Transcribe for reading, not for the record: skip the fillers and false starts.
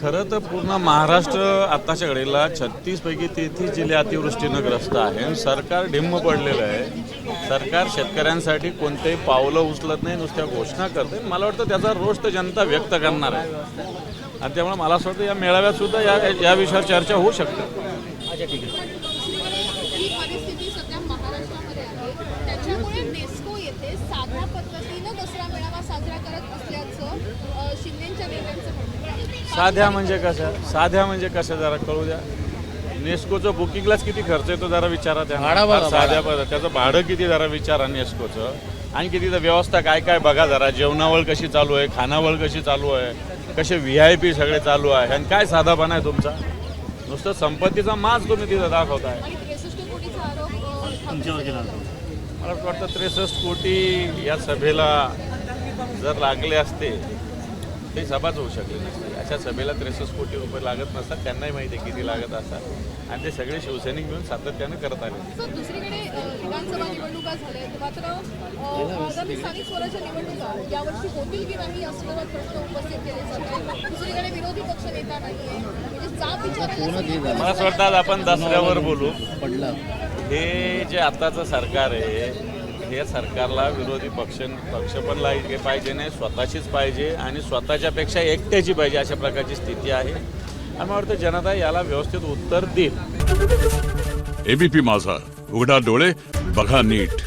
खरं तर पूर्ण महाराष्ट्र आत्ताच्या घडीला 36 पैकी 33 जिल्हे अतिवृष्टीनं ग्रस्त आहे. सरकार ढिम्म पडलेलं आहे. सरकार शेतकऱ्यांसाठी कोणतेही पावलं उचलत नाही, नुसत्या घोषणा करते. मला वाटतं त्याचा रोष तर जनता व्यक्त करणार आहे आणि त्यामुळे मला असं वाटतं या मेळाव्यात सुद्धा या विषयावर चर्चा होऊ शकते. ही परिस्थिती सध्या महाराष्ट्रामध्ये आहे. त्याच्यामुळे नेस्को येथे साध्या पद्धतीनं दसरा मेळावा साजरा करत असल्याचं शिंदेच्या नेत्यांचं म्हणणं आहे. साध्या म्हणजे कसं जरा कळू द्या. नेस्कोचं बुकिंगलाच किती खर्च येतो जरा विचारा त्या. साध्या त्याचं भाडं किती जरा विचारा नेस्कोचं. आणखी तिथं व्यवस्था काय काय बघा जरा. जेवणावळ कशी चालू आहे, खानावळ कशी चालू आहे, कसे VIP सगळे चालू आहे आणि काय साधापणा आहे तुमचा. नुसतं संपत्तीचा माज तुम्ही तिथं दाखवताय. आणि 63 कोटीचा आरोप तुमच्यावर केला मला वाटतं 63 कोटी या सभेला जर लागले असते ते सभाच होऊ शकली नसते. अशा सभेला 63 कोटी रुपये लागत नसतात. त्यांनाही माहिती आहे किती लागत असतात आणि ते सगळे शिवसैनिक मिळून सातत्याने करत आले. सर, दुसरीकडे विधानसभा निवडणुका झाल्या आहेत, मात्र आगामी स्थानिक स्वराज्य निवडणुका यावर्षी होतील की नाही असं प्रश्न उपस्थित केले जात आहेत. दुसरीकडे विरोधी पक्ष नेता नाहीये, म्हणजे जाब विचारायला मला असं वाटतं आज आपण दसऱ्यावर बोलू. हे जे आताचं सरकार आहे हे सरकारला विरोधी पक्ष पण पाहिजे नाही, स्वतःचीच पाहिजे आणि स्वतःच्यापेक्षा एकट्याची पाहिजे अशा प्रकारची स्थिती आहे आणि मला वाटतं जनता याला व्यवस्थित उत्तर देईल. ABP माझा, उघडा डोळे बघा नीट.